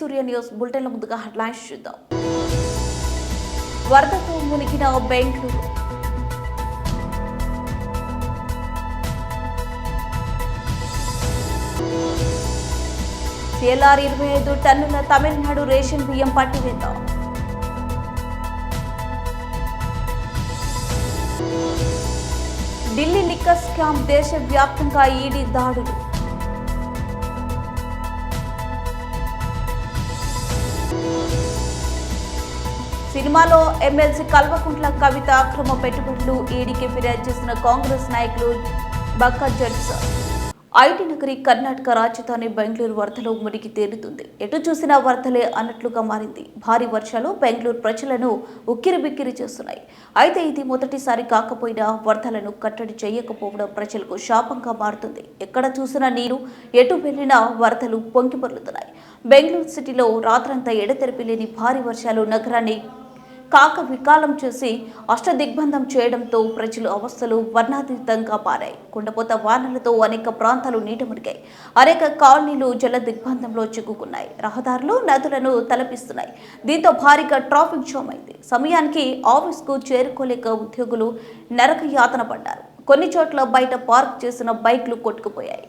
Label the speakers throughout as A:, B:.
A: సూర్య news బులెటిన్ల ముందుగా headlines చూద్దాం. వరదతో మునిగిన బెంగళూరు. CLR 25 టన్నుల తమిళనాడు రేషన్ బియ్యం పట్టివేత. ఢిల్లీ లిక్కర్ స్కామ్ దేశవ్యాప్తంగా ఈడీ దాడులు. సినిమాలో ఎమ్మెల్సీ కల్వకుంట్ల కవిత అక్రమ పెట్టుబడులు ఈడీకి ఫిర్యాదు చేసిన కాంగ్రెస్ నాయకులు బక్క జడ్స్. ఐటీ నగరి కర్ణాటక రాజధాని బెంగళూరు వరదలో మునిగి తేలుతుంది. ఎటు చూసినా వరదలే అన్నట్లుగా మారింది. భారీ వర్షాలు బెంగళూరు ప్రజలను ఉక్కిరిబిక్కిరి చేస్తున్నాయి. అయితే ఇది మొదటిసారి కాకపోయినా వరదలను కట్టడి చేయకపోవడం ప్రజలకు శాపంగా మారుతుంది. ఎక్కడ చూసినా నీరు, ఎటు వెళ్లినా వరదలు పొంగిపొర్లుతున్నాయి. బెంగళూరు సిటీలో రాత్రంతా ఎడతెరిపి లేని భారీ వర్షాలు నగరాన్ని కాక వికాలం చేసి అష్టదిగ్బంధం చేయడంతో ప్రజలు అవస్థలు వర్ణాతీతంగా మారాయి. కుండపోత వానలతో అనేక ప్రాంతాలు నీట మునిగాయి. అనేక కాలనీలు జల దిగ్బంధంలో చిక్కుకున్నాయి. రహదారులు నదులను తలపిస్తున్నాయి. దీంతో భారీగా ట్రాఫిక్ జామ్ అయింది. సమయానికి ఆఫీస్కు చేరుకోలేక ఉద్యోగులు నరక యాతన పడ్డారు. కొన్ని చోట్ల బయట పార్క్ చేసిన బైక్లు కొట్టుకుపోయాయి.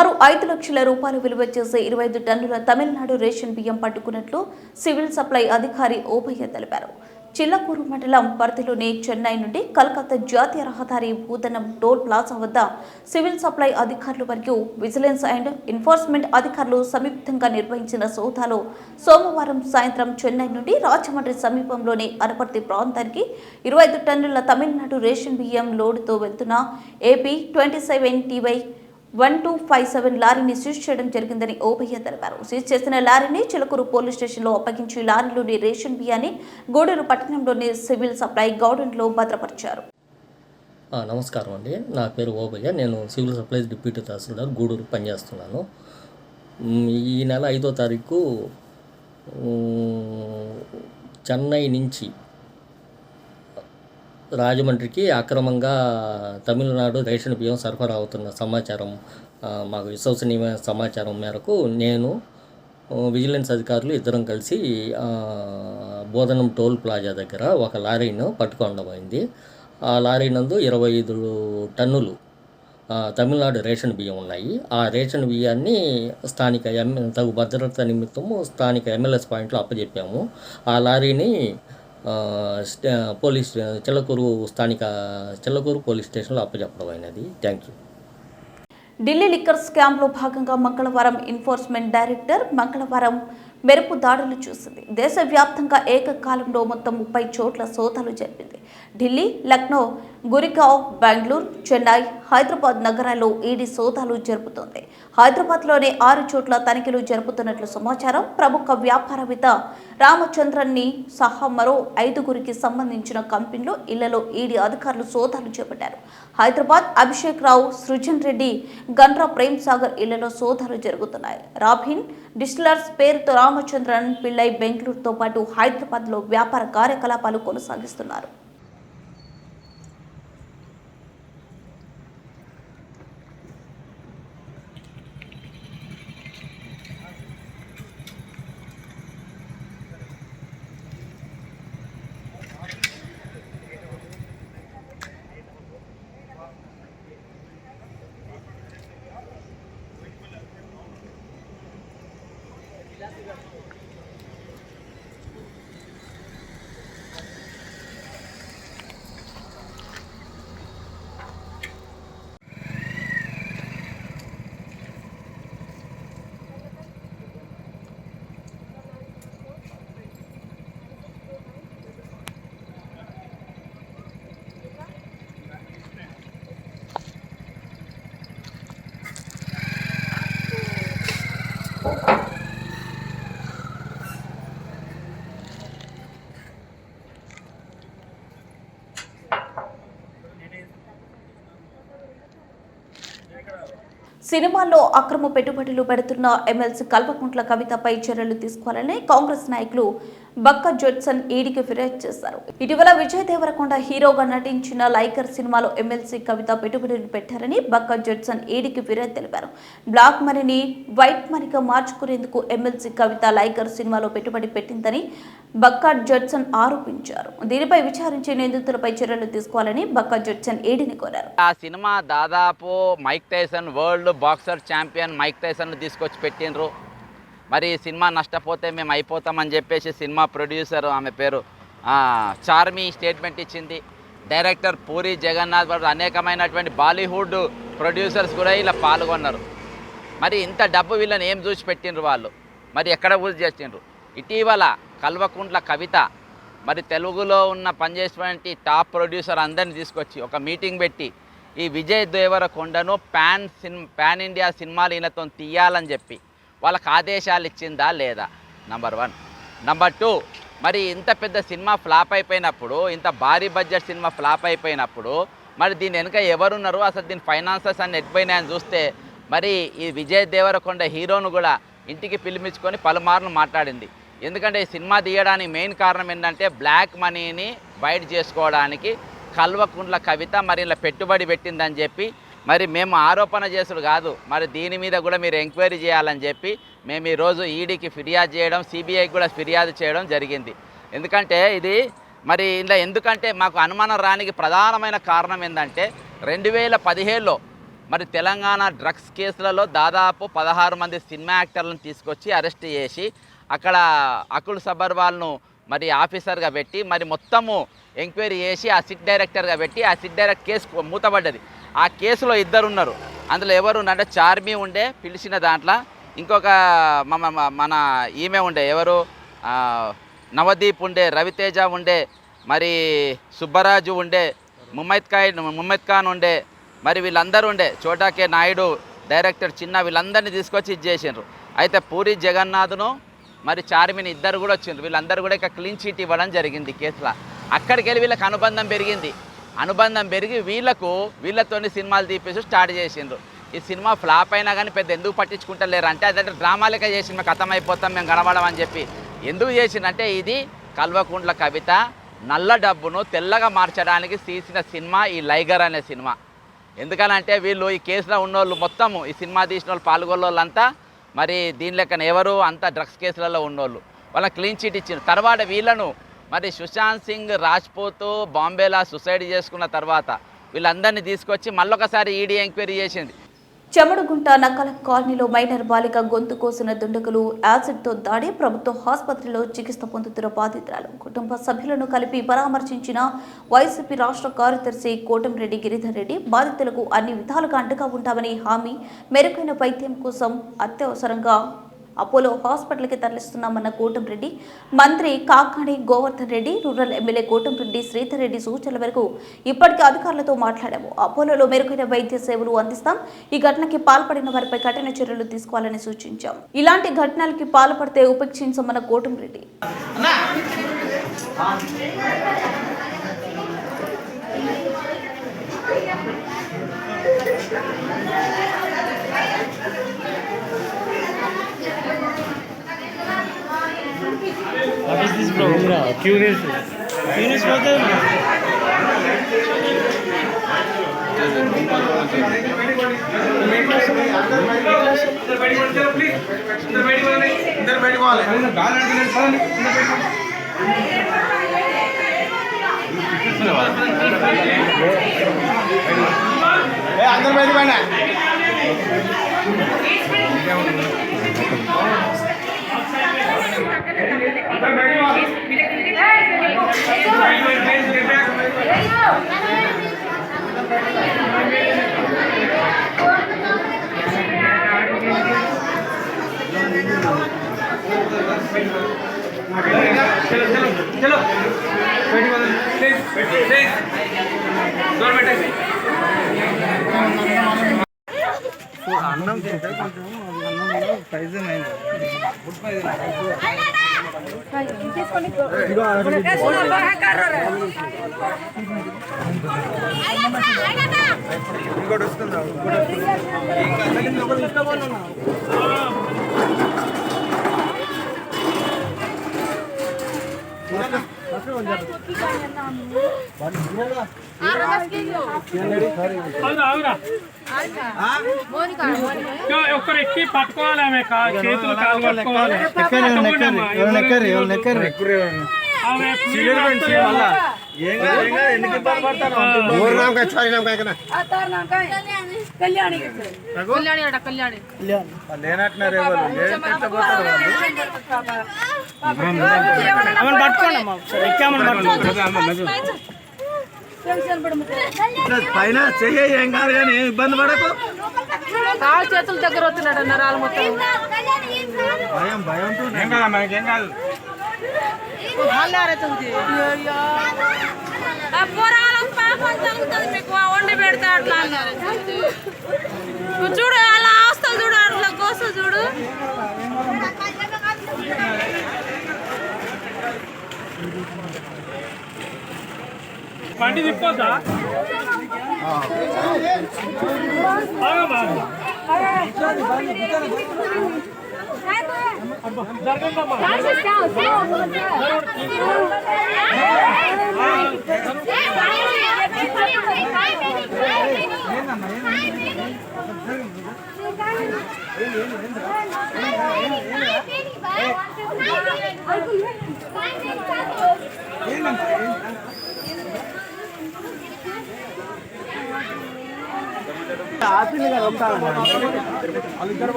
A: సుమారు 5 లక్షల రూపాయలు విలువ చేసే 25 టన్నుల తమిళనాడు రేషన్ బియ్యం పట్టుకున్నట్లు సివిల్ సప్లై అధికారి ఓబయ్య తెలిపారు. చిల్లకూరు మండలం పరిధిలోని చెన్నై నుండి కలకత్తా జాతీయ రహదారి భూదనం టోల్ ప్లాజా వద్ద సివిల్ సప్లై అధికారులు మరియు విజిలెన్స్ అండ్ ఎన్ఫోర్స్మెంట్ అధికారులు సంయుక్తంగా నిర్వహించిన సోదాలో సోమవారం సాయంత్రం చెన్నై నుండి రాజమండ్రి సమీపంలోని అనపర్తి ప్రాంతానికి 25 టన్నుల తమిళనాడు రేషన్ బియ్యం లోడుతో వెళ్తున్న ఏపీ 27TY 1257 లారీని సీజ్ చేయడం జరిగిందని ఓబయ్య తెలిపారు. సీజ్ చేసిన లారీని చిలకూరు పోలీస్ స్టేషన్లో అప్పగించి లారీలోని రేషన్ బియ్యాన్ని గూడూరు పట్టణంలోని సివిల్ సప్లై గౌడన్లో భద్రపరిచారు.
B: నమస్కారం అండి, నా పేరు ఓబయ్య. నేను సివిల్ సప్లైస్ డిప్యూటీ తహసీల్దార్ గూడూరు పనిచేస్తున్నాను. ఈ నెల 5వ తారీఖు చెన్నై నుంచి రాజమండ్రికి అక్రమంగా తమిళనాడు రేషన్ బియ్యం సరఫరా అవుతున్న సమాచారం, మాకు విశ్వసనీయమైన సమాచారం మేరకు నేను విజిలెన్స్ అధికారులు ఇద్దరం కలిసి బోధనం టోల్ ప్లాజా దగ్గర ఒక లారీను పట్టుకోవడమైంది. ఆ లారీ నందు 25 టన్నులు తమిళనాడు రేషన్ బియ్యం ఉన్నాయి. ఆ రేషన్ బియ్యాన్ని స్థానిక తగు భద్రత నిమిత్తము స్థానిక MLS పాయింట్లో అప్పచెప్పాము. ఆ లారీని చిల్లకూరు పోలీస్ స్టేషన్లో అప్పచెప్పడం అయినది. Thank you.
A: ఢిల్లీ లిక్కర్ స్కామ్లో భాగంగా మంగళవారం ఎన్ఫోర్స్మెంట్ డైరెక్టర్ మంగళవారం మెరుపు దాడులు చూసింది. దేశవ్యాప్తంగా ఏకకాలంలో మొత్తం 30 చోట్ల సోదాలు జరిపింది. ఢిల్లీ, లక్నో, గురిగావ్, బెంగళూరు, చెన్నై, హైదరాబాద్ నగరాల్లో ఈడీ సోదాలు జరుపుతోంది. హైదరాబాద్లోనే 6 చోట్ల తనిఖీలు జరుపుతున్నట్లు సమాచారం. ప్రముఖ వ్యాపారవేత్త రామచంద్రన్ని సహా మరో 5గురికి సంబంధించిన కంపెనీలు, ఇళ్లలో ఈడీ అధికారులు సోదాలు చేపట్టారు. హైదరాబాద్ అభిషేక్ రావు, సృజన్ రెడ్డి, గన్రా ప్రేమ్ సాగర్ ఇళ్లలో సోదాలు జరుగుతున్నాయి. రాబిన్ డిస్టిలర్స్ పేరుతో రామచంద్రన్ పిళ్ళై బెంగళూరుతో పాటు హైదరాబాద్లో వ్యాపార కార్యకలాపాలు కొనసాగిస్తున్నారు. సినిమాల్లో అక్రమ పెట్టుబడులు పెడుతున్న ఎమ్మెల్సీ కల్వకుంట్ల కవితపై చర్యలు తీసుకోవాలని కాంగ్రెస్ నాయకులు బక్క జడ్సన్ ఈడీకి ఫిర్యాదు చేశారు. ఇటీవల విజయ్ దేవరకొండ హీరోగా నటించిన లైకర్ సినిమాలో ఎమ్మెల్సీ కవిత పెట్టుబడులు పెట్టారని బక్క జడ్సన్ ఈడీకి ఫిర్యాదు తెలిపారు. బ్లాక్ మనీని వైట్ మనీగా మార్చుకునేందుకు ఎమ్మెల్సీ కవిత లైకర్ సినిమాలో పెట్టుబడి పెట్టిందని బక్క జడ్సన్ ఆరోపించారు. దీనిపై విచారించే నిందితులపై చర్యలు తీసుకోవాలని బక్క జడ్సన్ ఈడీని కోరారు.
C: ఆ సినిమా దాదాపు Mike Tyson world boxer champion Mike Tyson తీసుకొచ్చి పెట్టినరు. మరి సినిమా నష్టపోతే మేము అయిపోతామని చెప్పేసి సినిమా ప్రొడ్యూసర్, ఆమె పేరు చార్మి, స్టేట్మెంట్ ఇచ్చింది. డైరెక్టర్ పూరి జగన్నాథ్ వారు, అనేకమైనటువంటి బాలీవుడ్ ప్రొడ్యూసర్స్ కూడా ఇలా పాల్గొన్నారు. మరి ఇంత డబ్బు వీళ్ళని ఏం చూసి పెట్టినరు వాళ్ళు, మరి ఎక్కడ యూజ్ చేసిండ్రు? ఇటీవల కల్వకుంట్ల కవిత మరి తెలుగులో ఉన్న పనిచేసినటువంటి టాప్ ప్రొడ్యూసర్ అందరిని తీసుకొచ్చి ఒక మీటింగ్ పెట్టి ఈ విజయ్ దేవరకొండను పాన్ ఇండియా సినిమాలు ఈయనతో తీయాలని చెప్పి వాళ్ళకి ఆదేశాలు ఇచ్చిందా లేదా? నంబర్ 1. నంబర్ 2, మరి ఇంత పెద్ద సినిమా ఫ్లాప్ అయిపోయినప్పుడు, ఇంత భారీ బడ్జెట్ సినిమా ఫ్లాప్ అయిపోయినప్పుడు మరి దీని వెనుక ఎవరున్నారు, అసలు దీని ఫైనాన్సెస్ అన్ని ఎట్టిపోయినాయని చూస్తే మరి ఈ విజయ్ దేవరకొండ హీరోను కూడా ఇంటికి పిలిపించుకొని పలుమార్లు మాట్లాడింది. ఎందుకంటే ఈ సినిమా తీయడానికి మెయిన్ కారణం ఏంటంటే బ్లాక్ మనీని బయట చేసుకోవడానికి కల్వకుంట్ల కవిత మరి ఇలా పెట్టుబడి పెట్టిందని చెప్పి మరి మేము ఆరోపణ చేసుడు కాదు, మరి దీని మీద కూడా మీరు ఎంక్వైరీ చేయాలని చెప్పి మేము ఈరోజు ఈడీకి ఫిర్యాదు చేయడం, సిబిఐకి కూడా ఫిర్యాదు చేయడం జరిగింది. ఎందుకంటే ఇది మరి ఇలా ఎందుకంటే మాకు అనుమానం రానికి ప్రధానమైన కారణం ఏంటంటే 2017లో మరి తెలంగాణ డ్రగ్స్ కేసులలో దాదాపు 16 మంది సినిమా యాక్టర్లను తీసుకొచ్చి అరెస్ట్ చేసి అక్కడ అకుల్ సబర్వాల్ను మరి ఆఫీసర్గా పెట్టి మరి మొత్తము ఎంక్వైరీ చేసి ఆ సిట్ డైరెక్టర్గా పెట్టి ఆ సిట్ డైరెక్ట్ కేసు మూతపడ్డది. ఆ కేసులో 2 ఉన్నారు. అందులో ఎవరు అంటే చార్మి ఉండే పిలిచిన దాంట్లో, ఇంకొక మన ఈమె ఉండే ఎవరు నవదీప్ ఉండే, రవితేజ ఉండే, మరి సుబ్బరాజు ఉండే, ముమైత్ ఖాన్ ఉండే, మరి వీళ్ళందరూ ఉండే, చోటాకే నాయుడు డైరెక్టర్ చిన్న, వీళ్ళందరినీ తీసుకొచ్చి ఇది చేసిండ్రు. అయితే పూరి జగన్నాథ్ను మరి చార్మిని ఇద్దరు కూడా వచ్చిండ్రు. వీళ్ళందరూ కూడా ఇక క్లీన్ చీట్ ఇవ్వడం జరిగింది కేసులో. అక్కడికి వెళ్ళి వీళ్ళకి అనుబంధం పెరిగింది. అనుబంధం పెరిగి వీళ్ళతోని సినిమాలు తీపేసి స్టార్ట్ చేసిండ్రు. ఈ సినిమా ఫ్లాప్ అయినా కానీ పెద్ద ఎందుకు పట్టించుకుంటలేరు అంటే అదంటే డ్రామా లెక్క చేసి మేము కథం అయిపోతాం, మేము కనబడం అని చెప్పి ఎందుకు చేసిందంటే ఇది కల్వకుంట్ల కవిత నల్ల డబ్బును తెల్లగా మార్చడానికి తీసిన సినిమా ఈ లైగర్ అనే సినిమా. ఎందుకనంటే వీళ్ళు ఈ కేసులో ఉన్నోళ్ళు మొత్తము ఈ సినిమా తీసిన వాళ్ళు పాల్గొన్నోళ్ళంతా మరి దీని లెక్కన ఎవరు అంతా డ్రగ్స్ కేసులలో ఉన్నోళ్ళు, వాళ్ళ క్లీన్ చీట్ ఇచ్చిన తర్వాత వీళ్ళను మరి సుశాంత్ సింగ్ రాజ్పూత్ బాంబేలా సూసైడ్ చేసుకున్న తర్వాత వీళ్ళందరినీ తీసుకొచ్చి మళ్ళొకసారి ఈడీ ఎంక్వైరీ చేసింది.
A: చెమడుగుంట నక్కల కాలనీలో మైనర్ బాలిక గొంతు కోసిన దుండగులు యాసిడ్తో దాడి, ప్రభుత్వ ఆసుపత్రిలో చికిత్స పొందుతున్న బాధితురాలు కుటుంబ సభ్యులను కలిపి పరామర్శించిన వైసీపీ రాష్ట్ర కార్యదర్శి కోటంరెడ్డి గిరిధర్ రెడ్డి. బాధితులకు అన్ని విధాలుగా అండగా ఉంటామని హామీ, మెరుగైన వైద్యం కోసం అత్యవసరంగా అపోలో హాస్పిటల్కి తరలిస్తున్నామన్న కోటంరెడ్డి. మంత్రి కాకాణి గోవర్ధన్ రెడ్డి, రూరల్ ఎమ్మెల్యే కోటంరెడ్డి శ్రీధర్ రెడ్డి సూచనల మేరకు ఇప్పటికే అధికారులతో మాట్లాడాము. అపోలోలో మెరుగైన వైద్య సేవలు అందిస్తాం. ఈ ఘటనకి పాల్పడిన వారిపై కఠిన చర్యలు తీసుకోవాలని సూచించాం. ఇలాంటి ఘటనలకి పాల్పడితే ఉపేక్షించమన్న Kotamreddy.
D: What is this, bro? Curious. Curious what is
E: अंदर बैठ बैठना चलो चलो चलो అన్నం తింటే కొంచెం అన్నంలో పైజన్ అయింది. ఫుడ్ పైజన్ ఇంకోటి వస్తుందా?
D: ఒక్కరు ఎక్కి పట్టుకోవాలి, ఆమె చేతులు కాలు పట్టుకోవాలి.
E: పైన చెయ్యి ఏం కాదు కానీ ఇబ్బంది పడకు.
F: కాలు చేతుల దగ్గర వస్తున్నాడు నరాలు మొత్తం.
E: భయం భయంతో ఏం కాదు మనకేం కాదు.
F: మీకు వండి పెడతా అట్లా అన్నారు. చూడు అలా ఆస్తలు చూడు, అట్లా కోస చూడు.
D: బండి తిప్పొద్దా?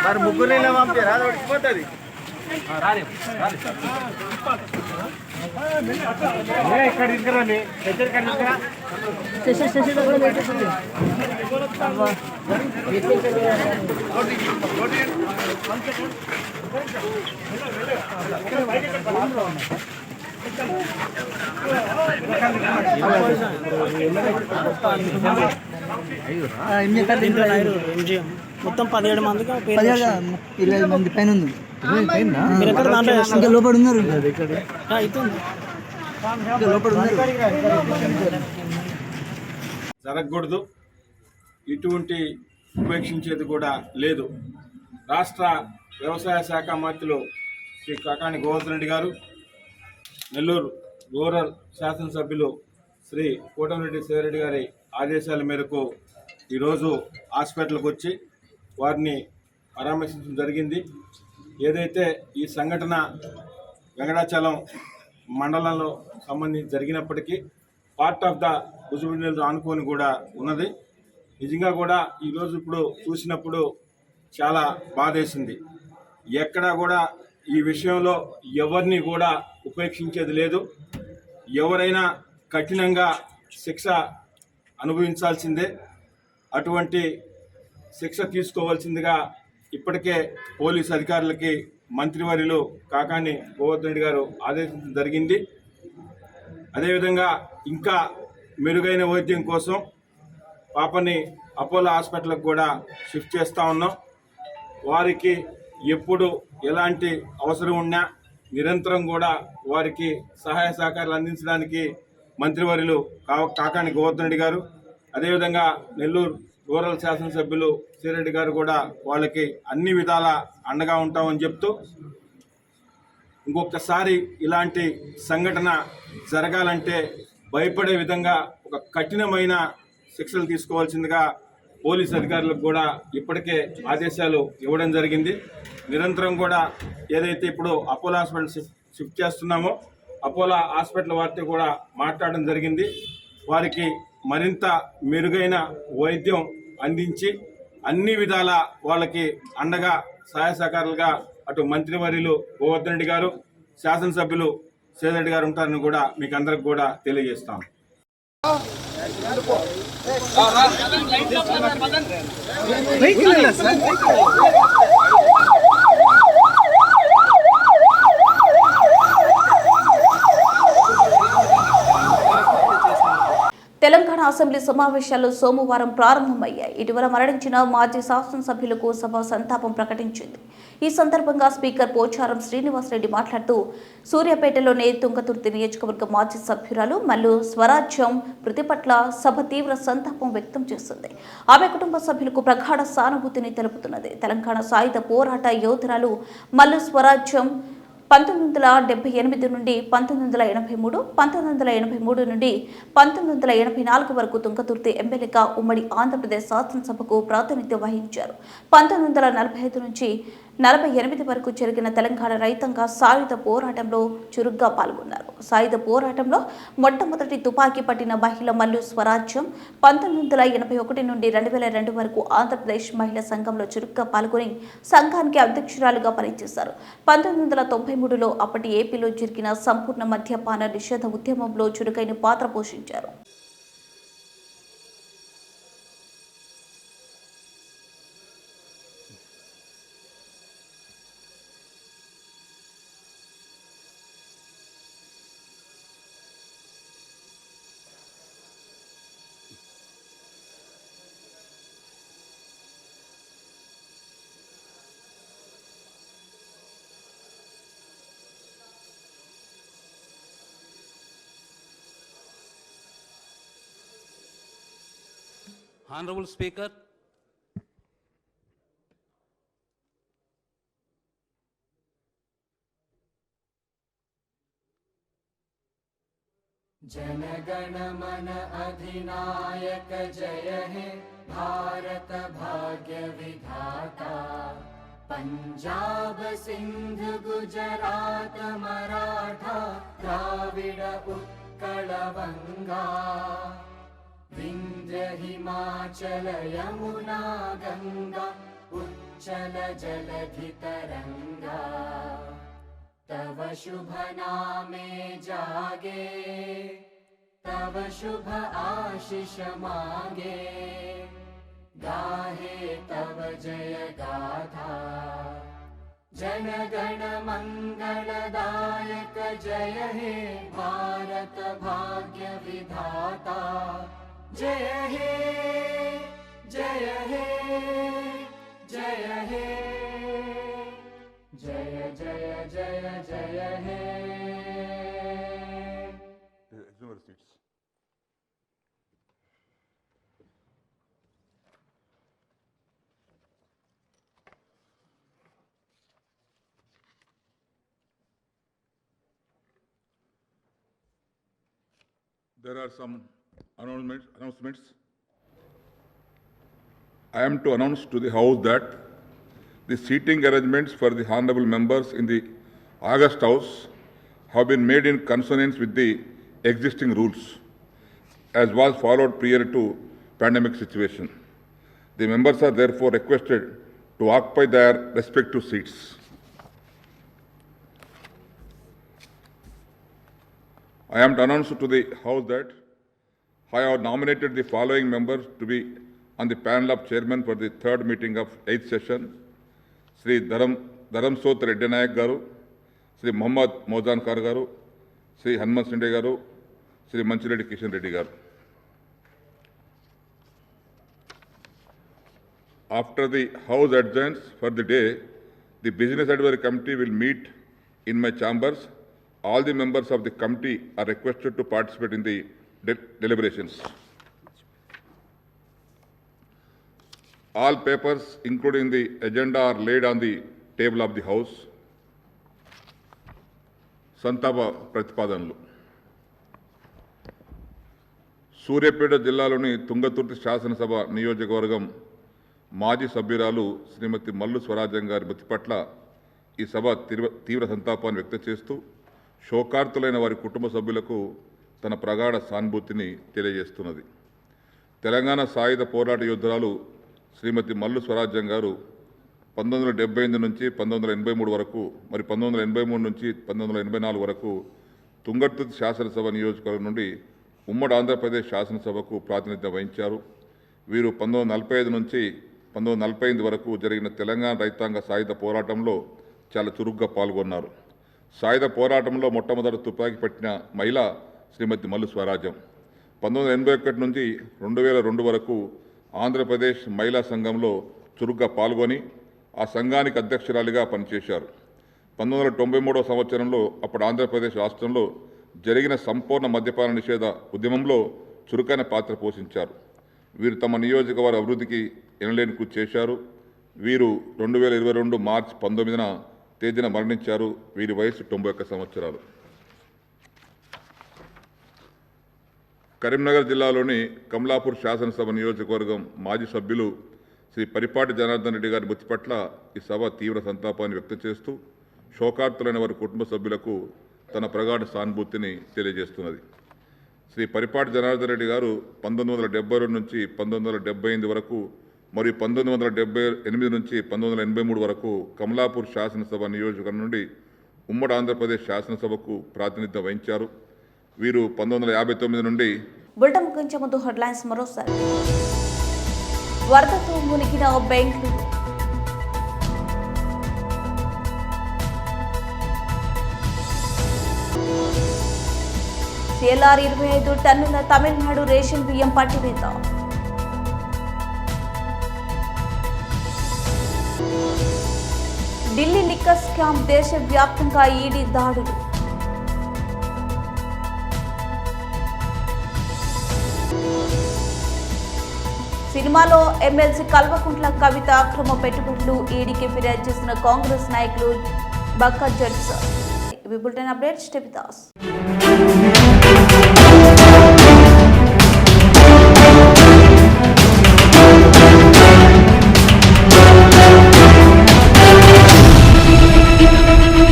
E: మరి ముగ్గురు పంపారా అది వచ్చిపోతుంది. ఇక్కడ తీసుకురండి,
D: మొత్తం 17 మందికి
E: 20 మంది పైన ఉంది.
D: లోపల ఉన్నారు.
G: జరగకూడదు, ఇటువంటి ఉపేక్షించేది కూడా లేదు. రాష్ట్ర వ్యవసాయ శాఖ మంత్రులు శ్రీ కాకాని గోవర్ధన్ రెడ్డి గారు, నెల్లూరు రూరల్ శాసనసభ్యులు శ్రీ కోటమిరెడ్డి శివరెడ్డి గారి ఆదేశాల మేరకు ఈరోజు హాస్పిటల్కి వచ్చి వారిని పరామర్శించడం జరిగింది. ఏదైతే ఈ సంఘటన వెంకటాచలం మండలంలో సంబంధించి జరిగినప్పటికీ పార్ట్ ఆఫ్ ద భుజబిందులు ఆనుకొని కూడా ఉన్నది. నిజంగా కూడా ఈరోజు ఇప్పుడు చూసినప్పుడు చాలా బాధేసింది. ఎక్కడా కూడా ఈ విషయంలో ఎవరిని కూడా ఉపేక్షించేది లేదు. ఎవరైనా కఠినంగా శిక్ష అనుభవించాల్సిందే. అటువంటి శిక్ష తీసుకోవాల్సిందిగా ఇప్పటికే పోలీసు అధికారులకి మంత్రివర్యులు కాకాని గోవర్ధన్ రెడ్డి గారు ఆదేశించడం జరిగింది. అదేవిధంగా ఇంకా మెరుగైన వైద్యం కోసం పాపని అపోలో హాస్పిటల్కి కూడా షిఫ్ట్ చేస్తూ ఉన్నాం. వారికి ఎప్పుడు ఎలాంటి అవసరం ఉన్నా నిరంతరం కూడా వారికి సహాయ సహకారాలు అందించడానికి మంత్రివర్యులు కాకాని గోవర్ధన్ రెడ్డి గారు, అదేవిధంగా నెల్లూరు రూరల్ శాసనసభ్యులు శ్రీరెడ్డి గారు కూడా వాళ్ళకి అన్ని విధాల అండగా ఉంటామని చెప్తూ, ఇంకొకసారి ఇలాంటి సంఘటన జరగాలంటే భయపడే విధంగా ఒక కఠినమైన శిక్షలు తీసుకోవాల్సిందిగా పోలీసు అధికారులకు కూడా ఇప్పటికే ఆదేశాలు ఇవ్వడం జరిగింది. నిరంతరం కూడా ఏదైతే ఇప్పుడు అపోలో హాస్పిటల్ షిఫ్ట్ చేస్తున్నామో అపోలో హాస్పిటల్ వారితో కూడా మాట్లాడడం జరిగింది. వారికి మరింత మెరుగైన వైద్యం అందించి అన్ని విధాల వాళ్ళకి అండగా సహాయ సహకారాలుగా అటు మంత్రివర్యులు గోవర్ధన్ రెడ్డి గారు, శాసనసభ్యులు శ్రీరెడ్డి గారు ఉంటారని కూడా మీకు అందరికి కూడా తెలియజేస్తాం.
A: తెలంగాణ అసెంబ్లీ సమావేశాలు సోమవారం ప్రారంభమయ్యాయి. ఇటీవల మరణించిన మాజీ శాసనసభ్యులకు సభ సంతాపం ప్రకటించింది. ఈ సందర్భంగా స్పీకర్ పోచారం శ్రీనివాసరెడ్డి మాట్లాడుతూ సూర్యాపేటలోని తుంగతుర్తి నియోజకవర్గ మాజీ సభ్యురాలు మల్లు స్వరాజ్యం మృతి పట్ల సభ తీవ్ర సంతాపం వ్యక్తం చేస్తుంది. ఆమె కుటుంబ సభ్యులకు ప్రగాఢ సానుభూతిని తెలుపుతున్నది. తెలంగాణ సాయుధ పోరాట యోధురాలు మల్లు స్వరాజ్యం 1978 నుండి 1983, 1983 నుండి 1984 వరకు తుంగతుర్తి ఎమ్మెల్యేగా ఉమ్మడి ఆంధ్రప్రదేశ్ శాసనసభకు ప్రాతినిధ్యం వహించారు. 1945 నుంచి 48 వరకు జరిగిన తెలంగాణ రైతాంగ సాయుధ పోరాటంలో చురుగ్గా పాల్గొన్నారు. సాయుధ పోరాటంలో మొట్టమొదటి తుపాకీ పట్టిన మహిళ మల్లు స్వరాజ్యం 1981 నుండి 2002 వరకు ఆంధ్రప్రదేశ్ మహిళా సంఘంలో చురుగ్గా పాల్గొని సంఘానికి అధ్యక్షురాలుగా పనిచేశారు. 1993లో అప్పటి ఏపీలో జరిగిన సంపూర్ణ మద్యపాన నిషేధ ఉద్యమంలో చురుకైన పాత్ర పోషించారు.
H: Honorable Speaker,
I: जनगण मन अधिनायक जय हे भारत भाग्य विधाता, पंजाब सिंध गुजरात मराठा द्राविड़ उत्कल कलवङ्गा विन्ध्य हिमाचल यमुना गङ्गा उच्चल जलधितरङ्गा तव शुभ नामे जागे तव शुभ आशीष मागे गाहे तव जय गाथा जन गण मंगलदायक जय हे भारत भाग्य विधाता जय हे जय हे जय हे जय जय जय जय हे
J: There are some announcements. I am to announce to the House that the seating arrangements for the honourable members in the August House have been made in consonance with the existing rules, as was followed prior to pandemic situation. The members are therefore requested to occupy their respective seats. I am to announce to the House that I have nominated the following members to be on the panel of chairman for the third meeting of 8th session: Sri Dharamsot Reddy Nayak Garu, Sri Muhammad Mozan Kar Garu, Sri Hanuman Sinde Garu, Sri Manchireddy Kishan Reddy Garu. After the House adjourns for the day, the Business Advisory Committee will meet in my chambers. All the members of the committee are requested to participate in the deliberations. All papers, including the agenda, are laid on the table of the House. సంతాప ప్రతిపాదనలు. సూర్యాపేట జిల్లాలోని తుంగతుర్తి శాసనసభ నియోజకవర్గం మాజీ సభ్యురాలు శ్రీమతి మల్లు స్వరాజ్యం గారి మృతి పట్ల ఈ సభ తీవ్ర సంతాపాన్ని వ్యక్తం చేస్తూ శోకార్తులైన వారి కుటుంబ సభ్యులకు తన ప్రగాఢ సానుభూతిని తెలియజేస్తున్నది. తెలంగాణ సాయుధ పోరాట యోధురాలు శ్రీమతి మల్లు స్వరాజ్యం గారు 1978 నుంచి 1983 వరకు, మరి 1983 నుంచి 1984 వరకు తుంగతుర్తి శాసనసభ నియోజకవర్గం నుండి ఉమ్మడి ఆంధ్రప్రదేశ్ శాసనసభకు ప్రాతినిధ్యం వహించారు. వీరు 1945 నుంచి 1948 వరకు జరిగిన తెలంగాణ రైతాంగ సాయుధ పోరాటంలో చాలా చురుగ్గా పాల్గొన్నారు. సాయుధ పోరాటంలో మొట్టమొదటి తుపాకీ పట్టిన మహిళ శ్రీమతి మల్లు స్వరాజ్యం. 1981 నుంచి 2002 వరకు ఆంధ్రప్రదేశ్ మహిళా సంఘంలో చురుగ్గా పాల్గొని ఆ సంఘానికి అధ్యక్షురాలిగా పనిచేశారు. 1993 సంవత్సరంలో అప్పుడు ఆంధ్రప్రదేశ్ రాష్ట్రంలో జరిగిన సంపూర్ణ మద్యపాన నిషేధ ఉద్యమంలో చురుకైన పాత్ర పోషించారు. వీరు తమ నియోజకవర్గ అభివృద్ధికి ఎనలేని కృషి చేశారు. వీరు 2022 మార్చి 19న తేదీన మరణించారు. వీరి వయసు 91 సంవత్సరాలు. కరీంనగర్ జిల్లాలోని కమలాపూర్ శాసనసభ నియోజకవర్గం మాజీ సభ్యులు శ్రీ పరిపాటి జనార్దన్ రెడ్డి గారి మృతి పట్ల ఈ సభ తీవ్ర సంతాపాన్ని వ్యక్తం చేస్తూ శోకార్తులైన వారి కుటుంబ సభ్యులకు తన ప్రగాఢ సానుభూతిని తెలియజేస్తున్నది. శ్రీ పరిపాటి జనార్దన్ రెడ్డి గారు 1972 నుంచి 1978 వరకు మరియు 1978 నుంచి 1983 వరకు కమలాపూర్ శాసనసభ నియోజకవర్గం నుండి ఉమ్మడి ఆంధ్రప్రదేశ్ శాసనసభకు ప్రాతినిధ్యం వహించారు. వీరు 1959 నుండి
A: బులెటిన్ ముగించే ముందు హెడ్లైన్స్ మరోసారి. వరదతో మునిగిన బెంగళూరు. CLR 25 టన్నుల తమిళనాడు రేషన్ బియ్యం పట్టివేత. ఢిల్లీ లిక్కర్ స్కామ్ దేశవ్యాప్తంగా ఈడీ దాడులు. సినిమాలో ఎమ్మెల్సీ కల్వకుంట్ల కవిత అక్రమ పెట్టుబడులు ఈడీకి ఫిర్యాదు చేసిన కాంగ్రెస్ నాయకులు బక్క జడ్స్. Bulletin updates.